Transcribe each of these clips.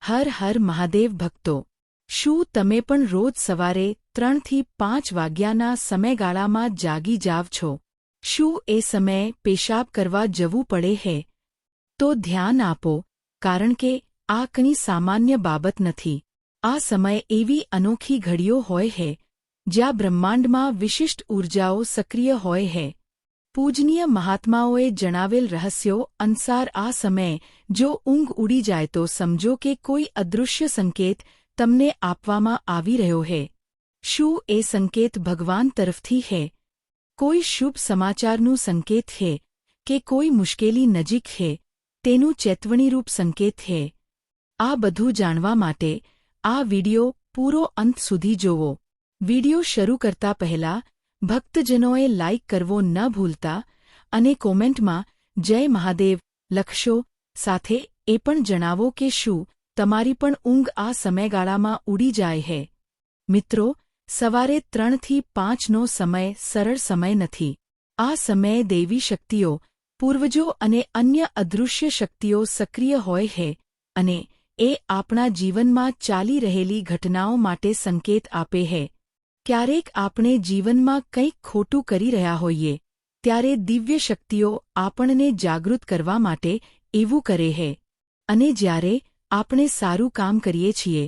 હર હર મહાદેવ ભક્તો, શું તમે પણ રોજ સવારે 3 થી 5 વાગ્યાના સમયગાળામાં જાગી જાવ છો? શું એ સમયે પેશાબ કરવા જવું પડે હે? તો ધ્યાન આપો, કારણ કે આ કંઈ સામાન્ય બાબત નથી. આ સમય એવી અનોખી ઘડીઓ હોય હે, જ્યાં બ્રહ્માંડમાં વિશિષ્ટ ઊર્જાઓ સક્રિય હોય હે. પૂજનીય મહાત્માઓએ જણાવેલ રહસ્યો અનુસાર આ સમયે જો ઊંઘ ઉડી જાય તો સમજો કે કોઈ અદૃશ્ય સંકેત તમને આપવામાં આવી રહ્યો હે. શું એ સંકેત ભગવાન તરફથી હે? કોઈ શુભ સમાચારનું સંકેત હે કે કોઈ મુશ્કેલી નજીક હે તેનું ચેતવણીરૂપ સંકેત હે? આ બધું જાણવા માટે આ વિડિયો પૂરો અંત સુધી જોવો. વિડિયો શરૂ કરતા પહેલા ભક્તજનોએ લાઇક કરવો ન ભૂલતા અને કોમેન્ટમાં જય મહાદેવ લખશો. સાથે એ પણ જણાવો કે શું તમારી પણ ઊંઘ આ સમયગાળામાં ઉડી જાય હે? મિત્રો, સવારે 3 થી 5નો સમય સરળ સમય નથી. આ સમયે દૈવી શક્તિઓ, પૂર્વજો અને અન્ય અદૃશ્ય શક્તિઓ સક્રિય હોય હે અને એ આપણા જીવનમાં ચાલી રહેલી ઘટનાઓ માટે સંકેત આપે હે. ક્યારેક આપણે જીવનમાં કંઈક ખોટું કરી રહ્યા હોઈએ ત્યારે દિવ્ય શક્તિઓ આપણને જાગૃત કરવા માટે એવું કરે હે. અને જ્યારે આપણે સારું કામ કરીએ છીએ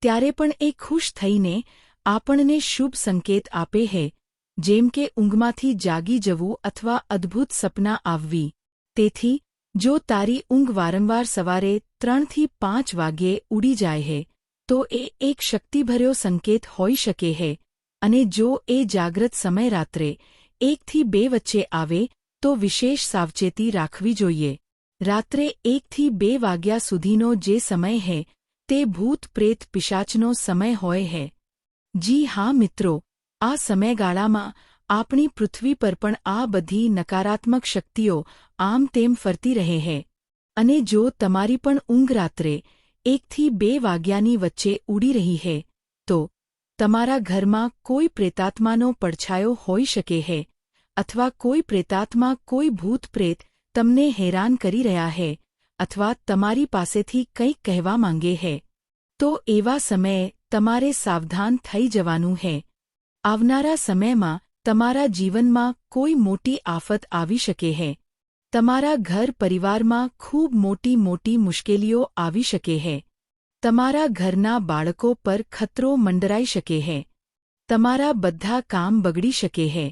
ત્યારે પણ એ ખુશ થઈને આપણને શુભ સંકેત આપે હે, જેમ કે ઊંઘમાંથી જાગી જવું અથવા અદ્ભુત સપના આવવી. તેથી જો તારી ઊંઘ વારંવાર સવારે 3 થી 5 વાગ્યે ઉડી જાય હે તો એ એક શક્તિભર્યો સંકેત હોઈ શકે હે. અને જો એ જાગ્રત સમય રાત્રે 1 થી 2 વચ્ચે આવે તો વિશેષ સાવચેતી રાખવી જોઈએ. રાત્રે 1 થી 2 વાગ્યા સુધીનો જે સમય હે તે ભૂત પ્રેત પિશાચનો સમય હોય હે. જી હા મિત્રો, આ સમયગાળામાં આપણી પૃથ્વી પર પણ આ બધી નકારાત્મક શક્તિઓ આમ તેમ ફરતી રહે હે. અને જો તમારી પણ ઊંઘ રાત્રે 1 થી 2 વાગ્યાની વચ્ચે ઉડી રહી હે તો તમારા ઘરમાં કોઈ પ્રેતાત્માનો પડછાયો હોઈ શકે હે અથવા કોઈ પ્રેતાત્મા કોઈ ભૂત પ્રેત તમને હેરાન કરી રહ્યા હે અથવા તમારી પાસેથી કંઈક કહેવા માંગે હે. તો એવા સમયે તમારે સાવધાન થઈ જવાનું હે. આવનારા સમયમાં તમારા જીવનમાં કોઈ મોટી આફત આવી શકે હે. તમારા ઘર પરિવારમાં ખૂબ મોટી મુશ્કેલીઓ આવી શકે હે. તમારા ઘરના બાળકો પર ખતરો મંડરાઈ શકે હે. તમારા બધા કામ બગડી શકે હે.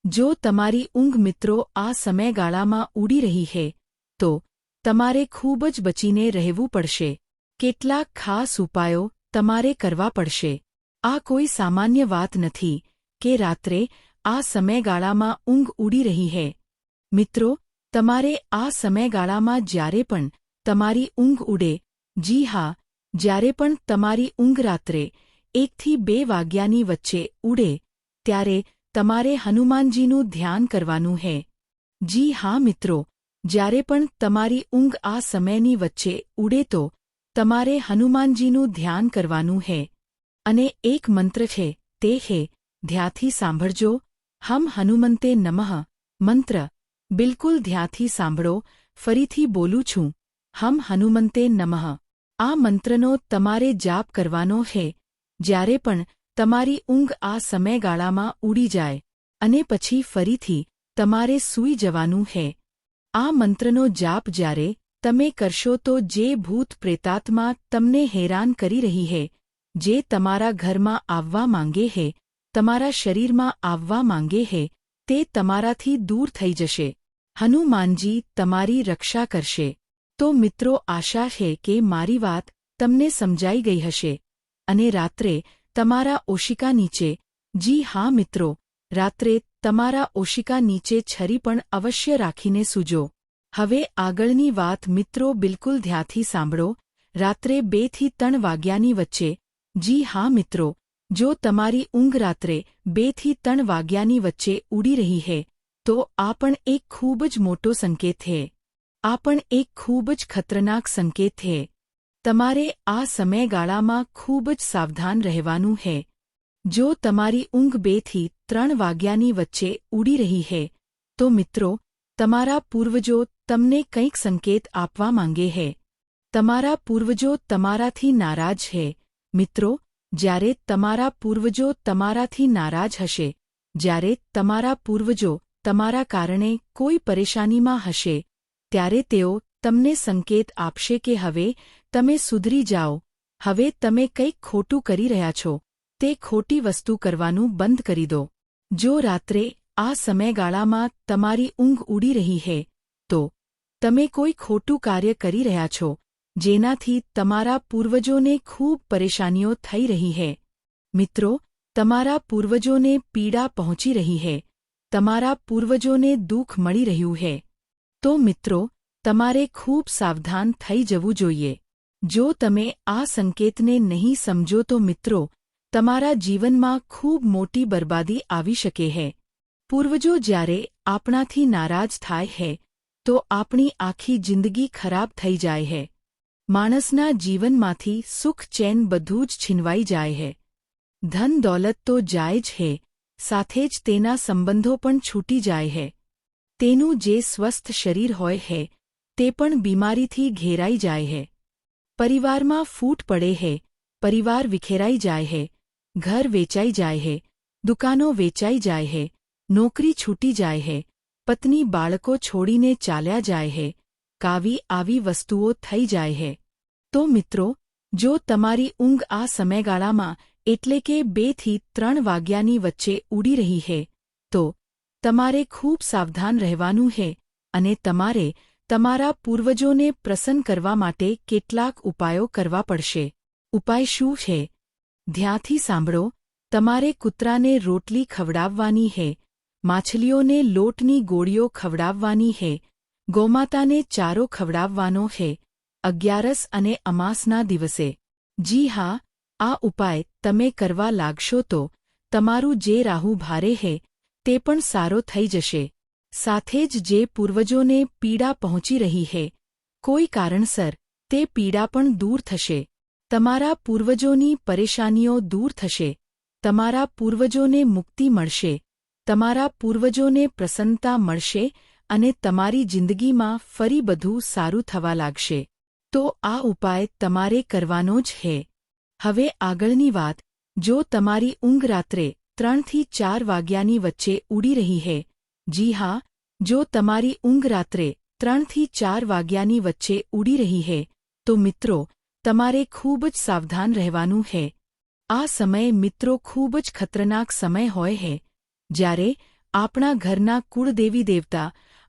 જો તમારી ઊંઘ મિત્રો આ સમયગાળામાં ઉડી રહી હે તો તમારે ખૂબ જ બચીને રહેવું પડશે. કેટલાક ખાસ ઉપાયો તમારે કરવા પડશે. આ કોઈ સામાન્ય વાત નથી કે રાત્રે આ સમયગાળામાં ઊંઘ ઉડી રહી હે. મિત્રો, તમારે આ સમયગાળામાં જ્યારે પણ તમારી ઊંઘ ઉડે, જી હા, જ્યારે પણ તમારી ઊંઘ રાત્રે 1 થી 2 વાગ્યાની વચ્ચે ઉડે ત્યારે તમારે હનુમાનજીનું ધ્યાન કરવાનું હે. જી હા મિત્રો, જ્યારે પણ તમારી ઊંઘ આ સમયની વચ્ચે ઉડે તો તમારે હનુમાનજીનું ધ્યાન કરવાનું હે. અને એક મંત્ર છે તે હે, ધ્યાનથી સાંભળજો, હમ હનુમંતે નમઃ. મંત્ર બિલકુલ ધ્યાનથી સાંભળો. ફરીથી બોલું છું, હમ હનુમંતે નમઃ. આ મંત્રનો તમારે જાપ કરવાનો હે જ્યારે પણ તમારી ઊંઘ આ સમયગાળામાં ઉડી જાય અને પછી ફરીથી તમારે સૂઈ જવાનું હે. આ મંત્રનો જાપ જ્યારે તમે કરશો તો જે ભૂત પ્રેતાત્મા તમને હેરાન કરી રહી હે, જે તમારા ઘરમાં આવવા માંગે હે, તમારા શરીરમાં આવવા માંગે હે, તે તમારાથી દૂર થઈ જશે. હનુમાનજી તમારી રક્ષા કરશે. તો મિત્રો, આશા છે કે મારી વાત તમને સમજાઈ ગઈ હશે. અને રાત્રે તમારા ઓશિકા નીચે, જી હા મિત્રો, રાત્રે તમારા ઓશિકા નીચે છરી પણ અવશ્ય રાખીને સૂજો. હવે આગળની વાત મિત્રો બિલકુલ ધ્યાનથી સાંભળો. રાત્રે 2 થી 3 વાગ્યાની વચ્ચે, જી હા મિત્રો, જો તમારી ઊંઘ રાત્રે 2 થી 3 વાગ્યાની વચ્ચે ઉડી રહી હે તો આ પણ એક ખૂબ જ મોટો સંકેત હે. આ પણ એક ખૂબ જ ખતરનાક સંકેત હે. તમારે આ સમયગાળામાં ખૂબ જ સાવધાન રહેવાનું હે. જો તમારી ઊંઘ 2 થી 3 વાગ્યાની વચ્ચે ઉડી રહી હે તો મિત્રો, તમારા પૂર્વજો તમને કંઈક સંકેત આપવા માંગે હે. તમારા પૂર્વજો તમારાથી નારાજ છે. મિત્રો, જ્યારે તમારા પૂર્વજો તમારાથી નારાજ હશે, જ્યારે તમારા પૂર્વજો તમારા કારણે કોઈ પરેશાનીમાં હશે, ત્યારે તેઓ તમને સંકેત આપશે કે હવે તમે સુધરી જાઓ, હવે તમે કંઈક ખોટું કરી રહ્યા છો, તે ખોટી વસ્તુ કરવાનું બંધ કરી દો. જો રાત્રે આ સમયગાળામાં તમારી ઊંઘ ઉડી રહી છે, તો તમે કોઈ ખોટું કાર્ય કરી રહ્યા છો, જેનાથી તમારા પૂર્વજોને ખૂબ પરેશાનીઓ થઈ રહી છે. મિત્રો, તમારા પૂર્વજોને પીડા પહોંચી રહી છે, તમારા પૂર્વજોને દુઃખ મળી રહ્યું છે. તો મિત્રો, તમારે ખૂબ સાવધાન થઈ જવું જોઈએ. જો તમે આ સંકેતને નહીં સમજો તો મિત્રો, તમારા જીવનમાં ખૂબ મોટી બરબાદી આવી શકે છે. પૂર્વજો જ્યારે આપણાથી નારાજ થાય છે, તો આપણી આખી જિંદગી ખરાબ થઈ જાય છે. માણસના જીવનમાંથી સુખ ચેન બધું જ છીનવાઈ જાય છે. ધન દોલત તો જાય જ છે, સાથે જ તેના સંબંધો પણ છૂટી જાય છે. તેનું જે સ્વસ્થ શરીર હોય છે, તે પણ બીમારીથી ઘેરાઈ જાય છે. પરિવારમાં ફૂટ પડે છે, પરિવાર વિખેરાઈ જાય છે, ઘર વેચાઈ જાય છે, દુકાનો વેચાઈ જાય છે, નોકરી છૂટી જાય છે, પત્ની બાળકો છોડીને ચાલ્યા જાય છે, આવી વસ્તુઓ થઈ જાય છે. તો મિત્રો, જો તમારી ઊંઘ આ સમયગાળામાં એટલે કે 2 થી 3 વાગ્યાની વચ્ચે ઉડી રહી છે, તો તમારે ખૂબ સાવધાન રહેવાનું છે અને તમારે તમારા પૂર્વજોને પ્રસન્ન કરવા માટે કેટલાક ઉપાયો કરવા પડશે. ઉપાય શું છે? ધ્યાનથી સાંભળો. તમારે કૂતરાને રોટલી ખવડાવવાની છે, માછલીઓને લોટની ગોળીઓ ખવડાવવાની છે, ગૌમાતાને ચારો ખવડાવવાનો છે, 11 અને અમાસના દિવસે. જી હા, આ ઉપાય તમે કરવા લાગશો તો તમારું જે રાહુ ભારે છે તે પણ સારો થઈ જશે. સાથે જ જે પૂર્વજોને પીડા પહોંચી રહી છે, કોઈ કારણસર તે પીડા પણ દૂર થશે. તમારા પૂર્વજોની પરેશાનીઓ દૂર થશે. તમારા પૂર્વજોને મુક્તિ મળશે. તમારા પૂર્વજોને પ્રસન્નતા મળશે અને તમારી જિંદગીમાં ફરી બધું સારું થવા લાગશે. તો આ ઉપાય તમારે કરવાનો જ છે. હવે આગળની વાત. જો તમારી ઊંઘ રાત્રે 3 થી 4 વાગ્યાની વચ્ચે ઉડી રહી છે, જી હા, જો તમારી ઊંઘ રાત્રે 3 થી 4 વાગ્યાની વચ્ચે ઉડી રહી છે, તો મિત્રો, તમારે ખૂબ જ સાવધાન રહેવાનું છે. આ સમય મિત્રો ખૂબ જ ખતરનાક સમય હોય છે, જ્યારે આપણા ઘરના કુળદેવી દેવતા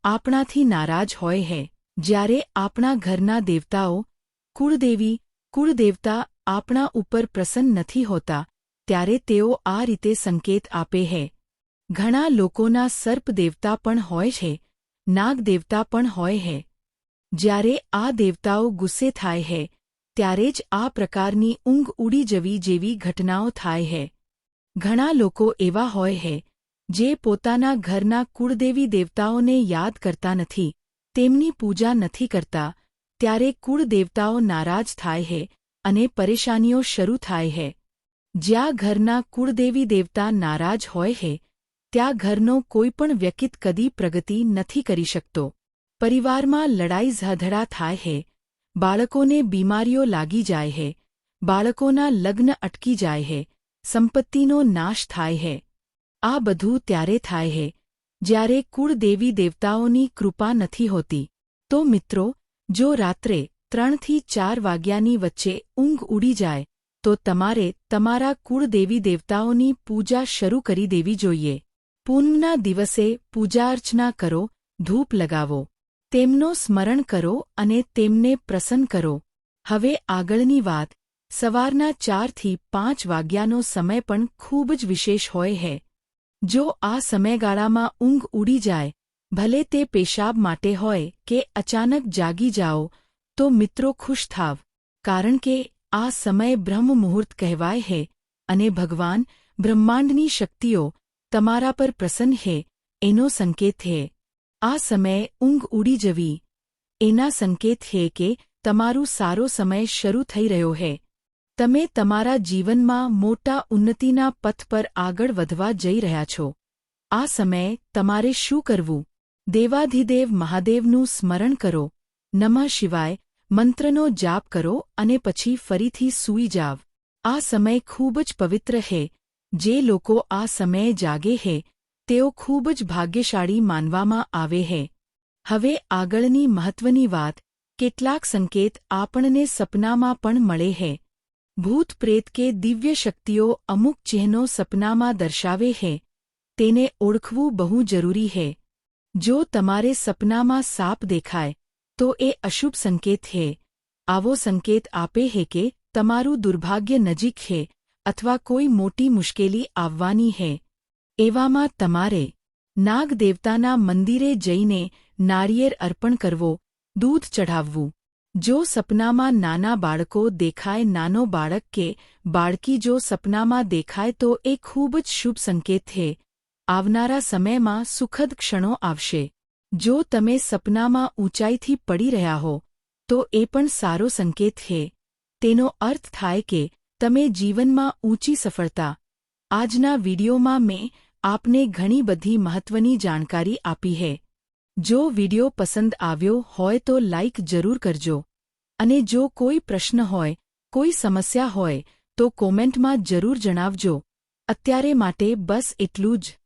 આપણાથી નારાજ હોય છે. જ્યારે આપણા ઘરના દેવતાઓ, કુળદેવતા આપણા ઉપર પ્રસન્ન નથી હોતા, ત્યારે તેઓ આ રીતે સંકેત આપે છે. ઘણા લોકોના સર્પ દેવતા પણ હોય છે, નાગ દેવતા પણ હોય છે. જ્યારે આ દેવતાઓ ગુસ્સે થાય છે, ત્યારે જ આ પ્રકારની ઊંઘ ઉડી જવી જેવી ઘટનાઓ થાય છે. ઘણા લોકો એવા હોય છે, જે પોતાના ઘરના કુળદેવી દેવતાઓને યાદ કરતા નથી, તેમની પૂજા નથી કરતા, ત્યારે કુળદેવતાઓ નારાજ થાય છે અને પરેશાનીઓ શરૂ થાય છે. જ્યાં ઘરના કુળદેવી દેવતા નારાજ હોય છે, ત્યાં ઘરનો કોઈ પણ વ્યક્તિ કદી પ્રગતિ નથી કરી શકતો. પરિવારમાં લડાઈ ઝઘડા થાય છે, બાળકોને બીમારીઓ લાગી જાય છે, બાળકોના લગ્ન અટકી જાય છે, સંપત્તિનો નાશ થાય છે. આ બધું ત્યારે થાય છે, જ્યારે કુળદેવી દેવતાઓની કૃપા નથી હોતી. તો મિત્રો, જો રાત્રે 3 થી 4 વાગ્યાની વચ્ચે ઊંઘ ઉડી જાય, તો તમારે તમારા કુળદેવી દેવતાઓની પૂજા શરૂ કરી દેવી જોઈએ. પૂનમના દિવસે પૂજા અર્ચના કરો, ધૂપ લગાવો, તેમનો સ્મરણ કરો અને તેમને પ્રસન્ન કરો. હવે આગળની વાત. સવારના 4 થી 5 વાગ્યાનો સમય પણ ખૂબ જ વિશેષ હોય છે. જો આ સમયગાળામાં ઊંઘ ઉડી જાય, ભલે તે પેશાબ માટે હોય કે અચાનક જાગી જાઓ, તો મિત્રો ખુશ થાવ, કારણ કે આ સમય બ્રહ્મ મુહૂર્ત કહેવાય છે અને ભગવાન બ્રહ્માંડની શક્તિઓ તમારા પર પ્રસન્ન છે એનો સંકેત છે. આ સમયે ઊંઘ ઉડી જવી એના સંકેત છે કે તમારું સારો સમય શરૂ થઈ રહ્યો છે. તમે તમારા જીવનમાં મોટા ઉન્નતિના પથ પર આગળ વધવા જઈ રહ્યા છો. આ સમયે તમારે શું કરવું? દેવાધિદેવ મહાદેવનું સ્મરણ કરો. નમઃ શિવાય, મંત્રનો જાપ કરો અને પછી ફરીથી સૂઈ જાવ. આ સમય ખૂબ જ પવિત્ર હે. જે લોકો આ સમયે જાગે હે તેઓ ખૂબ જ ભાગ્યશાળી માનવામાં આવે હે. હવે આગળની મહત્વની વાત, કેટલાક સંકેત આપણને સપનામાં પણ મળે હે. ભૂત પ્રેત કે દિવ્ય શક્તિઓ અમુક ચિહ્નો સપનામાં દર્શાવે હે. તેને ઓળખવું બહુ જરૂરી હે. જો તમારે સપનામાં સાપ દેખાય તો એ અશુભ સંકેત હે. આવો સંકેત આપે હે કે તમારું દુર્ભાગ્ય નજીક હે અથવા કોઈ મોટી મુશ્કેલી આવવાની હે. એવામાં તમારે નાગ દેવતાના મંદિરે જઈને નારિયેળ અર્પણ કરવો, દૂધ ચઢાવવું. જો સપનામાં નાના બાળકો દેખાય, નાનો બાળક કે બાળકી જો સપનામાં દેખાય તો એ ખૂબ જ શુભ સંકેત હે. આવનારા સમયમાં સુખદ ક્ષણો આવશે. જો તમે સપનામાં ઊંચાઈથી પડી રહ્યા હો તો એ પણ સારો સંકેત હે. તેનો અર્થ થાય કે તમે જીવનમાં ઊંચી સફળતા. આજના વિડિયોમાં મેં આપને ઘણી બધી મહત્વની જાણકારી આપી હે. જો વિડિયો પસંદ આવ્યો હોય તો લાઇક જરૂર કરજો. અને જો કોઈ પ્રશ્ન હોય, કોઈ સમસ્યા હોય તો કોમેન્ટમાં જરૂર જણાવજો. અત્યારે માટે બસ એટલું જ.